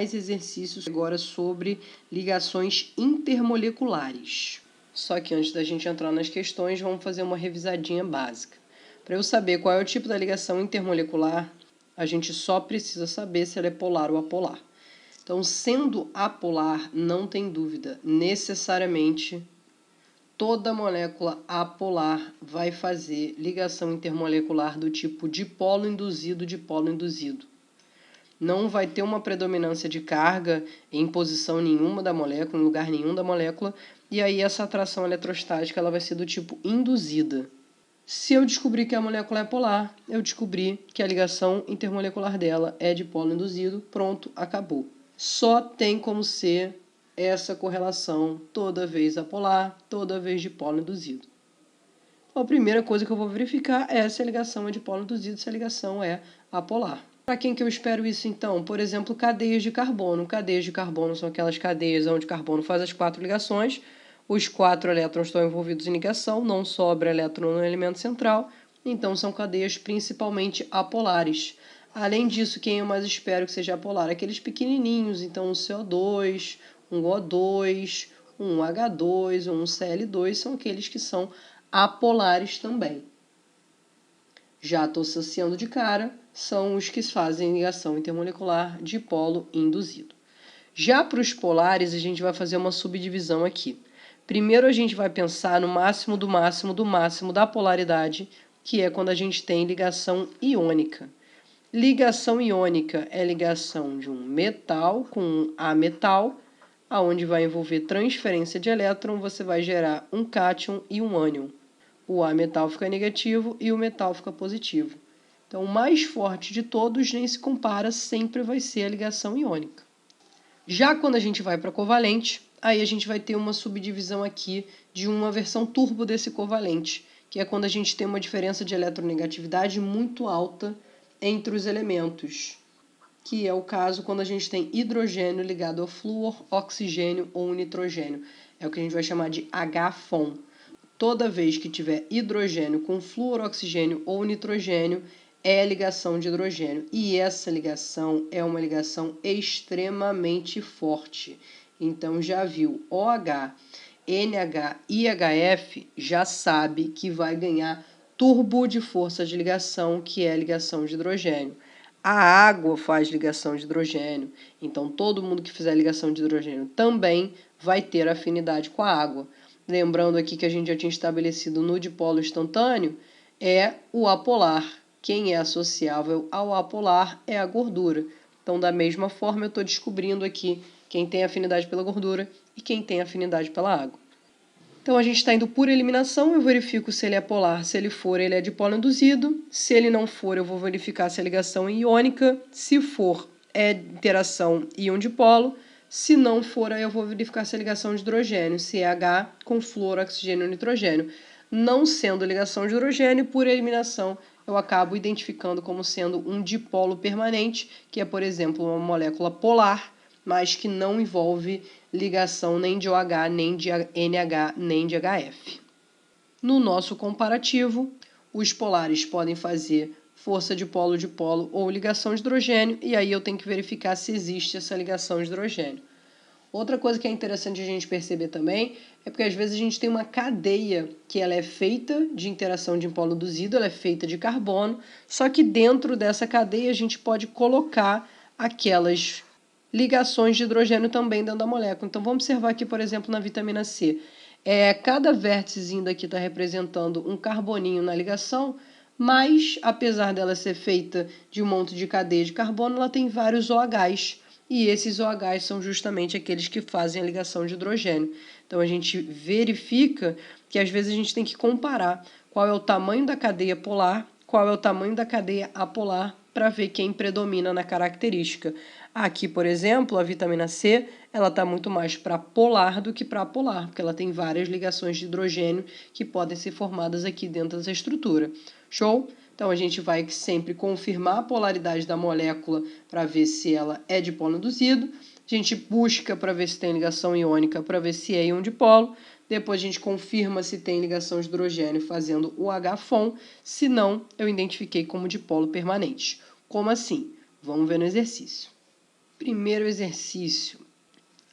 mais exercícios agora sobre ligações intermoleculares. Só que antes da gente entrar nas questões, vamos fazer uma revisadinha básica. Para eu saber qual é o tipo da ligação intermolecular, a gente só precisa saber se ela é polar ou apolar. Então, sendo apolar, não tem dúvida, necessariamente toda molécula apolar vai fazer ligação intermolecular do tipo dipolo induzido. Não vai ter uma predominância de carga em posição nenhuma da molécula, em lugar nenhum da molécula, e aí essa atração eletrostática ela vai ser do tipo induzida. Se eu descobrir que a molécula é polar, eu descobri que a ligação intermolecular dela é dipolo induzido, pronto, acabou. Só tem como ser essa correlação toda vez apolar, toda vez dipolo induzido. Então, a primeira coisa que eu vou verificar é se a ligação é dipolo induzido, se a ligação é apolar. Para quem que eu espero isso, então? Por exemplo, cadeias de carbono. Cadeias de carbono são aquelas cadeias onde o carbono faz as 4 ligações, os 4 elétrons estão envolvidos em ligação, não sobra elétron no elemento central, então são cadeias principalmente apolares. Além disso, quem eu mais espero que seja apolar? Aqueles pequenininhos, então um CO2, um O2, um H2, um Cl2, são aqueles que são apolares também. Já estou associando de cara, são os que fazem ligação intermolecular dipolo induzido. Já para os polares, a gente vai fazer uma subdivisão aqui. Primeiro a gente vai pensar no máximo do máximo do máximo da polaridade, que é quando a gente tem ligação iônica. Ligação iônica é ligação de um metal com um ametal, aonde vai envolver transferência de elétron, você vai gerar um cátion e um ânion. O ametal fica negativo e o metal fica positivo. Então, o mais forte de todos, nem se compara, sempre vai ser a ligação iônica. Já quando a gente vai para covalente, aí a gente vai ter uma subdivisão aqui de uma versão turbo desse covalente, que é quando a gente tem uma diferença de eletronegatividade muito alta entre os elementos, que é o caso quando a gente tem hidrogênio ligado ao flúor, oxigênio ou nitrogênio. É o que a gente vai chamar de H-FON. Toda vez que tiver hidrogênio com flúor, oxigênio ou nitrogênio, é ligação de hidrogênio. E essa ligação é uma ligação extremamente forte. Então, já viu OH, NH e HF, já sabe que vai ganhar turbo de força de ligação, que é a ligação de hidrogênio. A água faz ligação de hidrogênio, então todo mundo que fizer ligação de hidrogênio também vai ter afinidade com a água. Lembrando aqui que a gente já tinha estabelecido no dipolo instantâneo, é o apolar. Quem é associável ao apolar é a gordura. Então, da mesma forma, eu estou descobrindo aqui quem tem afinidade pela gordura e quem tem afinidade pela água. Então, a gente está indo por eliminação, eu verifico se ele é polar, se ele for, ele é dipolo induzido. Se ele não for, eu vou verificar se a ligação é iônica. Se for, é interação íon-dipolo. Se não for, aí eu vou verificar se é ligação de hidrogênio, se é H com flúor, oxigênio ou nitrogênio. Não sendo ligação de hidrogênio, por eliminação, eu acabo identificando como sendo um dipolo permanente, que é, por exemplo, uma molécula polar, mas que não envolve ligação nem de OH, nem de NH, nem de HF. No nosso comparativo, os polares podem fazer força de polo ou ligação de hidrogênio, e aí eu tenho que verificar se existe essa ligação de hidrogênio. Outra coisa que é interessante a gente perceber também é porque às vezes a gente tem uma cadeia que ela é feita de interação de dipolo induzido, ela é feita de carbono, só que dentro dessa cadeia a gente pode colocar aquelas ligações de hidrogênio também dentro da molécula. Então vamos observar aqui, por exemplo, na vitamina C. Cada vérticezinho daqui está representando um carboninho na ligação, mas apesar dela ser feita de um monte de cadeia de carbono, ela tem vários OHs. E esses OHs são justamente aqueles que fazem a ligação de hidrogênio. Então, a gente verifica que, às vezes, a gente tem que comparar qual é o tamanho da cadeia polar, qual é o tamanho da cadeia apolar, para ver quem predomina na característica. Aqui, por exemplo, a vitamina C, ela está muito mais para polar do que para apolar, porque ela tem várias ligações de hidrogênio que podem ser formadas aqui dentro dessa estrutura. Show? Então, a gente vai sempre confirmar a polaridade da molécula para ver se ela é dipolo induzido. A gente busca para ver se tem ligação iônica, para ver se é íon dipolo. Depois, a gente confirma se tem ligação de hidrogênio fazendo o H-FON. Se não, eu identifiquei como dipolo permanente. Como assim? Vamos ver no exercício. Primeiro exercício.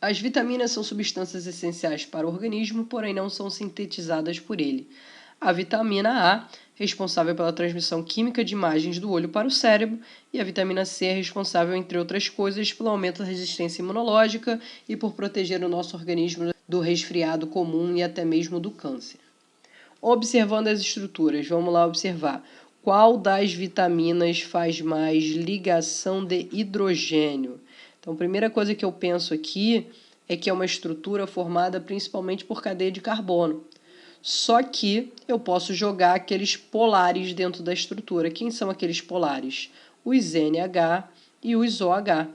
As vitaminas são substâncias essenciais para o organismo, porém não são sintetizadas por ele. A vitamina A, responsável pela transmissão química de imagens do olho para o cérebro, e a vitamina C é responsável, entre outras coisas, pelo aumento da resistência imunológica e por proteger o nosso organismo do resfriado comum e até mesmo do câncer. Observando as estruturas, vamos lá observar. Qual das vitaminas faz mais ligação de hidrogênio? Então, a primeira coisa que eu penso aqui é que é uma estrutura formada principalmente por cadeia de carbono. Só que eu posso jogar aqueles polares dentro da estrutura. Quem são aqueles polares? Os NH e os OH.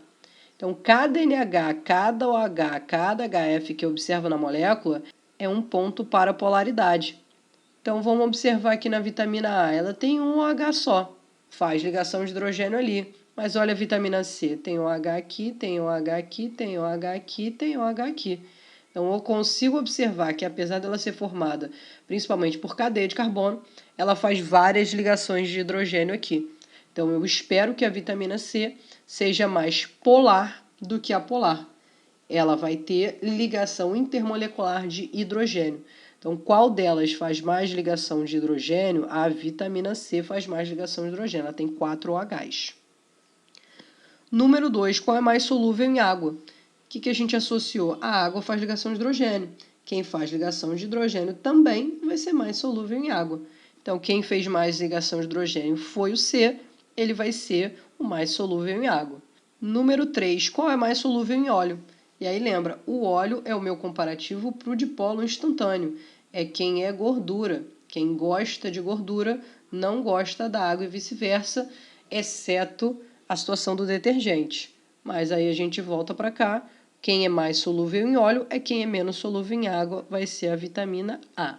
Então, cada NH, cada OH, cada HF que eu observo na molécula é um ponto para a polaridade. Então, vamos observar aqui na vitamina A. Ela tem um OH só, faz ligação de hidrogênio ali. Mas olha a vitamina C, tem OH aqui, tem OH aqui, tem OH aqui, tem OH aqui. Então, eu consigo observar que, apesar dela ser formada principalmente por cadeia de carbono, ela faz várias ligações de hidrogênio aqui. Então, eu espero que a vitamina C seja mais polar do que apolar. Ela vai ter ligação intermolecular de hidrogênio. Então, qual delas faz mais ligação de hidrogênio? A vitamina C faz mais ligação de hidrogênio. Ela tem 4 OHs. Número 2, qual é mais solúvel em água? O que a gente associou? A água faz ligação de hidrogênio. Quem faz ligação de hidrogênio também vai ser mais solúvel em água. Então, quem fez mais ligação de hidrogênio foi o C, ele vai ser o mais solúvel em água. Número 3, qual é mais solúvel em óleo? E aí lembra, o óleo é o meu comparativo para o dipolo instantâneo. É quem é gordura. Quem gosta de gordura não gosta da água e vice-versa, exceto a situação do detergente. Mas aí a gente volta para cá. Quem é mais solúvel em óleo é quem é menos solúvel em água, vai ser a vitamina A.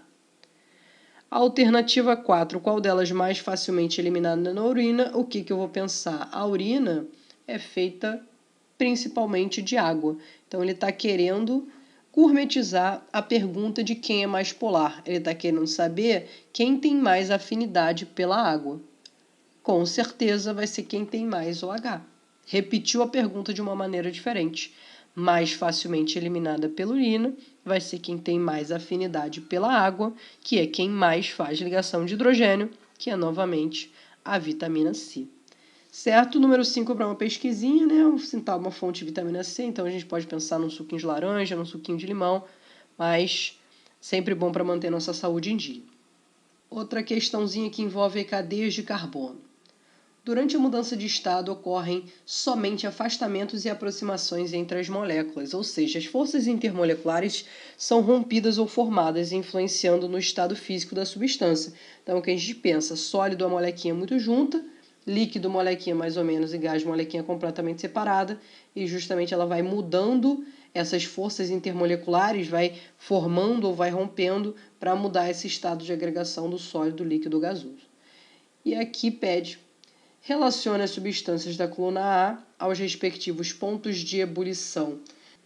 A alternativa 4, qual delas mais facilmente eliminada na urina? O que eu vou pensar? A urina é feita principalmente de água. Então, ele está querendo gourmetizar a pergunta de quem é mais polar. Ele está querendo saber quem tem mais afinidade pela água. Com certeza vai ser quem tem mais OH. Repetiu a pergunta de uma maneira diferente. Mais facilmente eliminada pela urina vai ser quem tem mais afinidade pela água, que é quem mais faz ligação de hidrogênio, que é novamente a vitamina C. Certo? Número 5 para uma pesquisinha, né? Vou citar uma fonte de vitamina C, então a gente pode pensar num suquinho de laranja, num suquinho de limão, mas sempre bom para manter nossa saúde em dia. Outra questãozinha que envolve cadeias de carbono. Durante a mudança de estado ocorrem somente afastamentos e aproximações entre as moléculas, ou seja, as forças intermoleculares são rompidas ou formadas, influenciando no estado físico da substância. Então, o que a gente pensa? Sólido, a molequinha muito junta, líquido, molequinha mais ou menos, e gás, molequinha completamente separada, e justamente ela vai mudando essas forças intermoleculares, vai formando ou vai rompendo para mudar esse estado de agregação do sólido, líquido, gasoso. E aqui pede: relacione as substâncias da coluna A aos respectivos pontos de ebulição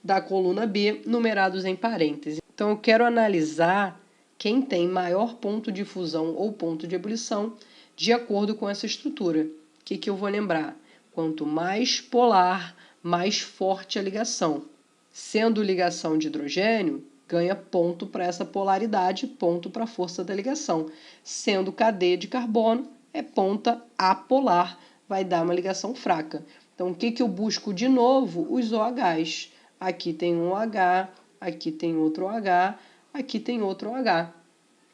da coluna B, numerados em parênteses. Então, eu quero analisar quem tem maior ponto de fusão ou ponto de ebulição de acordo com essa estrutura. O que eu vou lembrar? Quanto mais polar, mais forte a ligação. Sendo ligação de hidrogênio, ganha ponto para essa polaridade, ponto para a força da ligação. Sendo cadeia de carbono, é ponta apolar, vai dar uma ligação fraca. Então, o que eu busco de novo? Os OHs. Aqui tem um OH, aqui tem outro OH, aqui tem outro OH.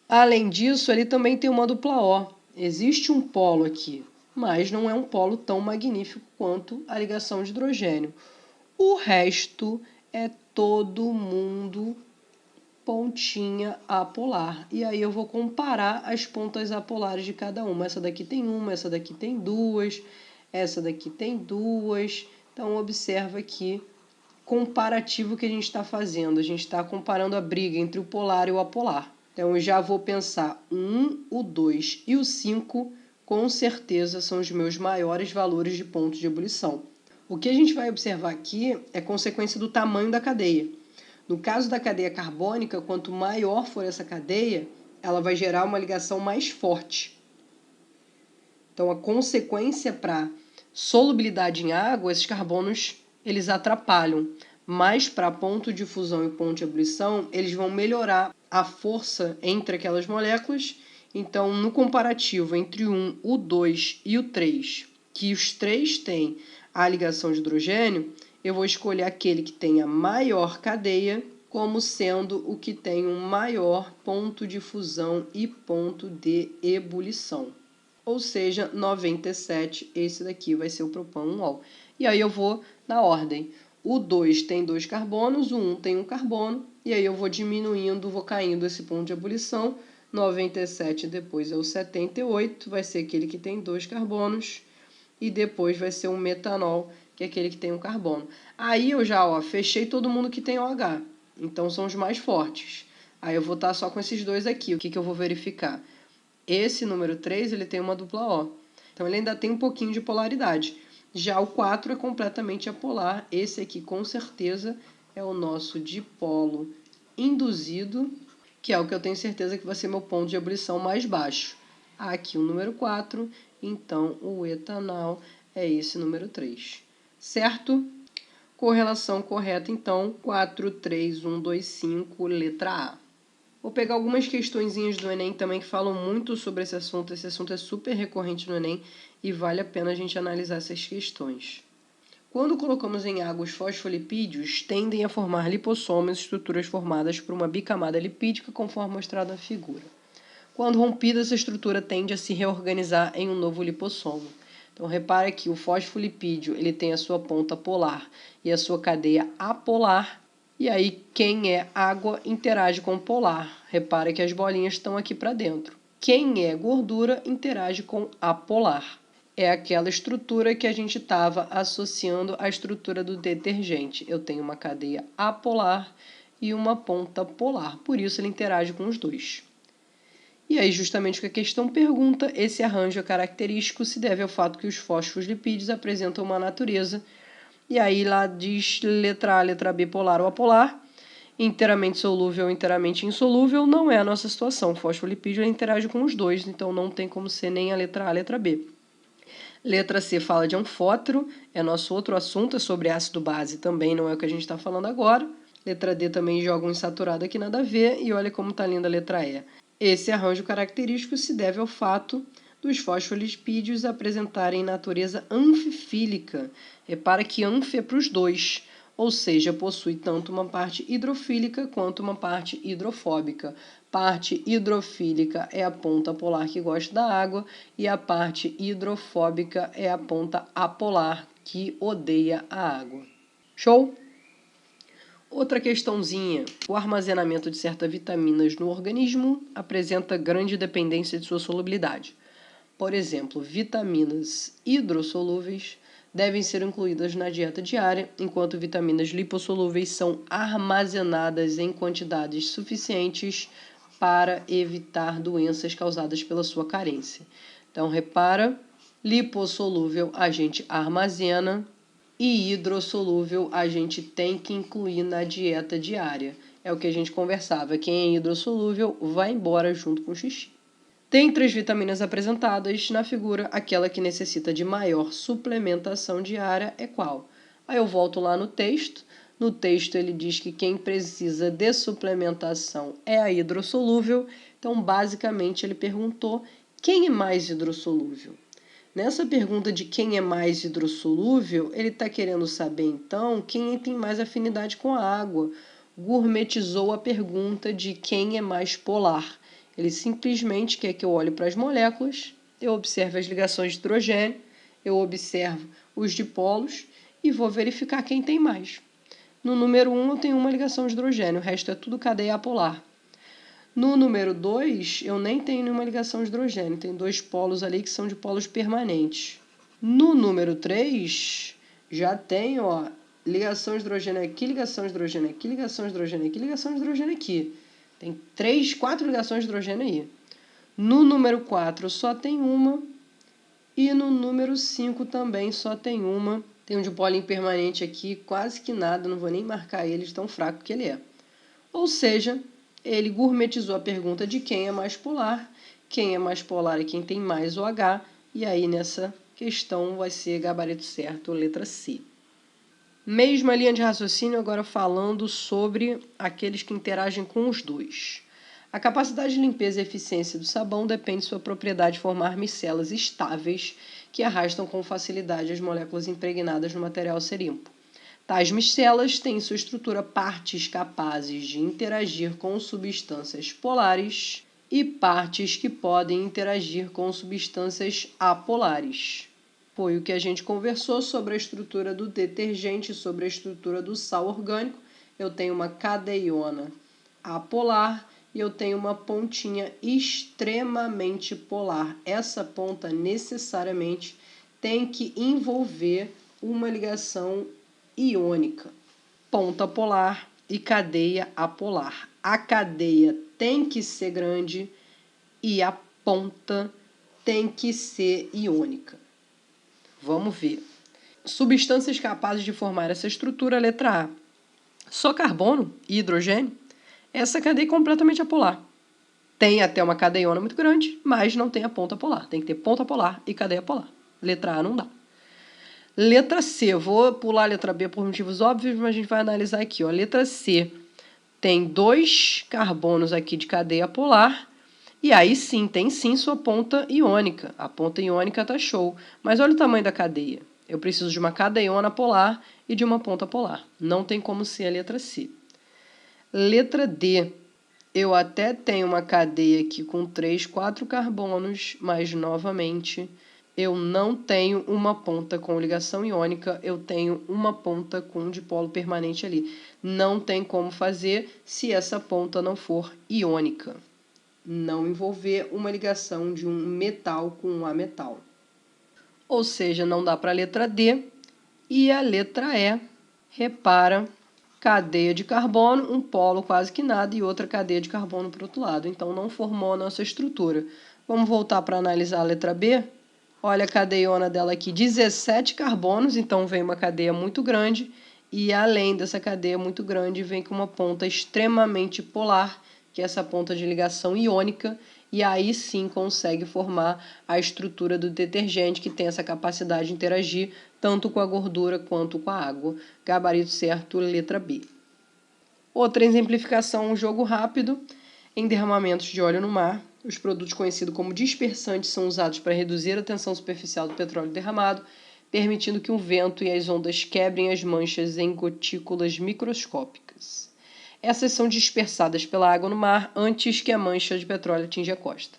Além disso, ele também tem uma dupla O. Existe um polo aqui, mas não é um polo tão magnífico quanto a ligação de hidrogênio. O resto é todo mundo pontinha apolar. E aí eu vou comparar as pontas apolares de cada uma. Essa daqui tem uma, essa daqui tem duas, essa daqui tem duas. Então, observa aqui comparativo que a gente está fazendo. A gente está comparando a briga entre o polar e o apolar. Então, eu já vou pensar o 1, o 2 e o 5, com certeza são os meus maiores valores de pontos de ebulição. O que a gente vai observar aqui é consequência do tamanho da cadeia. No caso da cadeia carbônica, quanto maior for essa cadeia, ela vai gerar uma ligação mais forte. Então, a consequência para solubilidade em água, esses carbonos eles atrapalham. Mas para ponto de fusão e ponto de ebulição, eles vão melhorar a força entre aquelas moléculas. Então, no comparativo entre o 2 e o 3, que os três têm a ligação de hidrogênio, eu vou escolher aquele que tem a maior cadeia como sendo o que tem um maior ponto de fusão e ponto de ebulição. Ou seja, 97, esse daqui vai ser o propan-1-ol. E aí eu vou na ordem. O 2 tem 2 carbonos, o 1 tem 1 carbono, e aí eu vou diminuindo, vou caindo esse ponto de ebulição. 97 depois é o 78, vai ser aquele que tem 2 carbonos, e depois vai ser o metanol, que é aquele que tem 1 carbono. Aí eu já fechei todo mundo que tem OH, então são os mais fortes. Aí eu vou estar só com esses dois aqui. O que eu vou verificar? Esse número 3 ele tem uma dupla O, então ele ainda tem um pouquinho de polaridade. Já o 4 é completamente apolar. Esse aqui, com certeza, é o nosso dipolo induzido, que é o que eu tenho certeza que vai ser meu ponto de ebulição mais baixo. Aqui o número 4, então o etanol é esse número 3. Certo? Correlação correta, então, 4, 3, 1, 2, 5, letra A. Vou pegar algumas questõezinhas do Enem também que falam muito sobre esse assunto. Esse assunto é super recorrente no Enem e vale a pena a gente analisar essas questões. Quando colocamos em água os fosfolipídios, tendem a formar lipossomas, estruturas formadas por uma bicamada lipídica, conforme mostrado na figura. Quando rompida, essa estrutura tende a se reorganizar em um novo lipossomo. Então, repara que o fosfolipídio ele tem a sua ponta polar e a sua cadeia apolar. E aí, quem é água interage com o polar. Repara que as bolinhas estão aqui para dentro. Quem é gordura interage com apolar. É aquela estrutura que a gente estava associando à estrutura do detergente. Eu tenho uma cadeia apolar e uma ponta polar. Por isso, ele interage com os dois. E aí, justamente o que a questão pergunta, esse arranjo característico se deve ao fato que os fosfolipídios apresentam uma natureza. E aí lá diz letra A, letra B, polar ou apolar, inteiramente solúvel ou inteiramente insolúvel, não é a nossa situação. O fosfolipídio interage com os dois, então não tem como ser nem a letra A, letra B. Letra C fala de anfótero, é nosso outro assunto, é sobre ácido-base também, não é o que a gente está falando agora. Letra D também joga um insaturado aqui, nada a ver, e olha como está linda a letra E. Esse arranjo característico se deve ao fato dos fosfolipídios apresentarem natureza anfifílica. Repara que anf é para os dois, ou seja, possui tanto uma parte hidrofílica quanto uma parte hidrofóbica. Parte hidrofílica é a ponta polar que gosta da água e a parte hidrofóbica é a ponta apolar que odeia a água. Show? Outra questãozinha. O armazenamento de certas vitaminas no organismo apresenta grande dependência de sua solubilidade. Por exemplo, vitaminas hidrossolúveis devem ser incluídas na dieta diária, enquanto vitaminas lipossolúveis são armazenadas em quantidades suficientes para evitar doenças causadas pela sua carência. Então, repara, lipossolúvel a gente armazena e hidrossolúvel a gente tem que incluir na dieta diária. É o que a gente conversava. Quem é hidrossolúvel vai embora junto com o xixi. Tem 3 vitaminas apresentadas na figura, aquela que necessita de maior suplementação diária é qual? Aí eu volto lá no texto. No texto ele diz que quem precisa de suplementação é a hidrossolúvel. Então, basicamente, ele perguntou quem é mais hidrossolúvel. Nessa pergunta de quem é mais hidrossolúvel, ele está querendo saber, então, quem tem mais afinidade com a água. Gourmetizou a pergunta de quem é mais polar. Ele simplesmente quer que eu olhe para as moléculas, eu observe as ligações de hidrogênio, eu observo os dipolos e vou verificar quem tem mais. No número 1 eu tenho uma ligação de hidrogênio, o resto é tudo cadeia apolar. No número 2 eu nem tenho nenhuma ligação de hidrogênio, tem 2 polos ali que são de polos permanentes. No número 3 já tenho ligação de hidrogênio aqui, ligação de hidrogênio aqui, ligação de hidrogênio aqui, ligação de hidrogênio aqui. Tem 4 ligações de hidrogênio aí. No número 4 só tem uma. E no número 5 também só tem uma. Tem um dipolo impermanente aqui, quase que nada, não vou nem marcar ele de tão fraco que ele é. Ou seja, ele gourmetizou a pergunta de quem é mais polar. Quem é mais polar é quem tem mais OH. E aí nessa questão vai ser gabarito certo, letra C. Mesma linha de raciocínio, agora falando sobre aqueles que interagem com os dois. A capacidade de limpeza e eficiência do sabão depende de sua propriedade de formar micelas estáveis que arrastam com facilidade as moléculas impregnadas no material a ser limpo. Tais micelas têm em sua estrutura partes capazes de interagir com substâncias polares e partes que podem interagir com substâncias apolares. Foi o que a gente conversou sobre a estrutura do detergente, sobre a estrutura do sal orgânico. Eu tenho uma cadeiona apolar e eu tenho uma pontinha extremamente polar. Essa ponta necessariamente tem que envolver uma ligação iônica. Ponta polar e cadeia apolar. A cadeia tem que ser grande e a ponta tem que ser iônica. Vamos ver. Substâncias capazes de formar essa estrutura, letra A. Só carbono e hidrogênio. Essa cadeia é completamente apolar. Tem até uma cadeiona muito grande, mas não tem a ponta polar. Tem que ter ponta polar e cadeia polar. Letra A não dá. Letra C. Vou pular a letra B por motivos óbvios, mas a gente vai analisar aqui. Ó. Letra C. Tem 2 carbonos aqui de cadeia polar. E aí sim, tem sim sua ponta iônica. A ponta iônica tá show. Mas olha o tamanho da cadeia. Eu preciso de uma cadeiona polar e de uma ponta polar. Não tem como ser a letra C. Letra D. Eu até tenho uma cadeia aqui com 3, 4 carbonos, mas novamente eu não tenho uma ponta com ligação iônica, eu tenho uma ponta com dipolo permanente ali. Não tem como fazer se essa ponta não for iônica. Não envolver uma ligação de um metal com um ametal. Ou seja, não dá para a letra D. E a letra E, repara, cadeia de carbono, um polo quase que nada e outra cadeia de carbono para o outro lado. Então, não formou a nossa estrutura. Vamos voltar para analisar a letra B? Olha a cadeiona dela aqui, 17 carbonos, então vem uma cadeia muito grande. E além dessa cadeia muito grande, vem com uma ponta extremamente polar, que é essa ponta de ligação iônica, e aí sim consegue formar a estrutura do detergente, que tem essa capacidade de interagir tanto com a gordura quanto com a água. Gabarito certo, letra B. Outra exemplificação, um jogo rápido. Em derramamentos de óleo no mar, os produtos conhecidos como dispersantes são usados para reduzir a tensão superficial do petróleo derramado, permitindo que o vento e as ondas quebrem as manchas em gotículas microscópicas. Essas são dispersadas pela água no mar antes que a mancha de petróleo atinja a costa.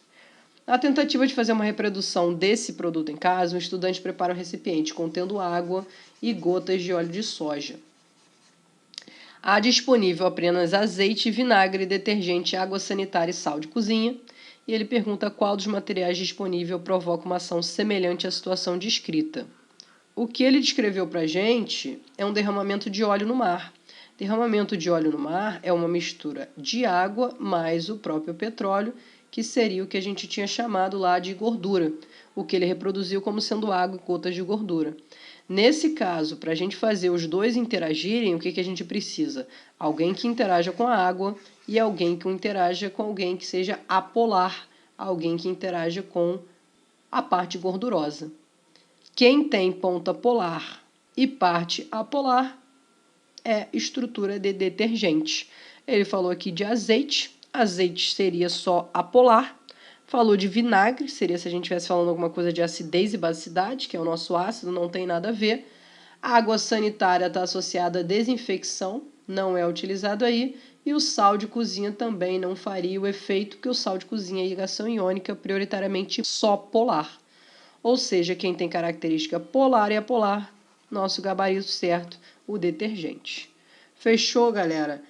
Na tentativa de fazer uma reprodução desse produto em casa, o estudante prepara um recipiente contendo água e gotas de óleo de soja. Há disponível apenas azeite, vinagre, detergente, água sanitária e sal de cozinha. E ele pergunta qual dos materiais disponível provoca uma ação semelhante à situação descrita. O que ele descreveu para a gente é um derramamento de óleo no mar. Derramamento de óleo no mar é uma mistura de água mais o próprio petróleo, que seria o que a gente tinha chamado lá de gordura, o que ele reproduziu como sendo água e gotas de gordura. Nesse caso, para a gente fazer os dois interagirem, o que a gente precisa? Alguém que interaja com a água e alguém que interaja com alguém que seja apolar, alguém que interaja com a parte gordurosa. Quem tem ponta polar e parte apolar é estrutura de detergente. Ele falou aqui de azeite. Azeite seria só apolar. Falou de vinagre, seria se a gente estivesse falando alguma coisa de acidez e basicidade, que é o nosso ácido, não tem nada a ver. A água sanitária está associada à desinfecção, não é utilizado aí. E o sal de cozinha também não faria o efeito, porque o sal de cozinha é ligação iônica, prioritariamente só polar. Ou seja, quem tem característica polar e apolar, nosso gabarito certo, o detergente. Fechou, galera?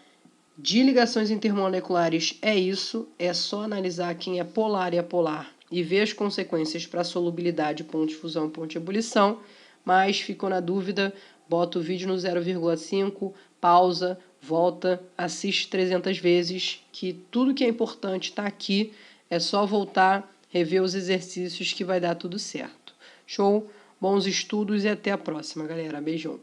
De ligações intermoleculares é isso, é só analisar quem é polar e apolar e ver as consequências para solubilidade, ponto de fusão e ponto de ebulição, mas ficou na dúvida, bota o vídeo no 0,5, pausa, volta, assiste 300 vezes, que tudo que é importante está aqui, é só voltar, rever os exercícios que vai dar tudo certo. Show? Bons estudos e até a próxima, galera. Beijão.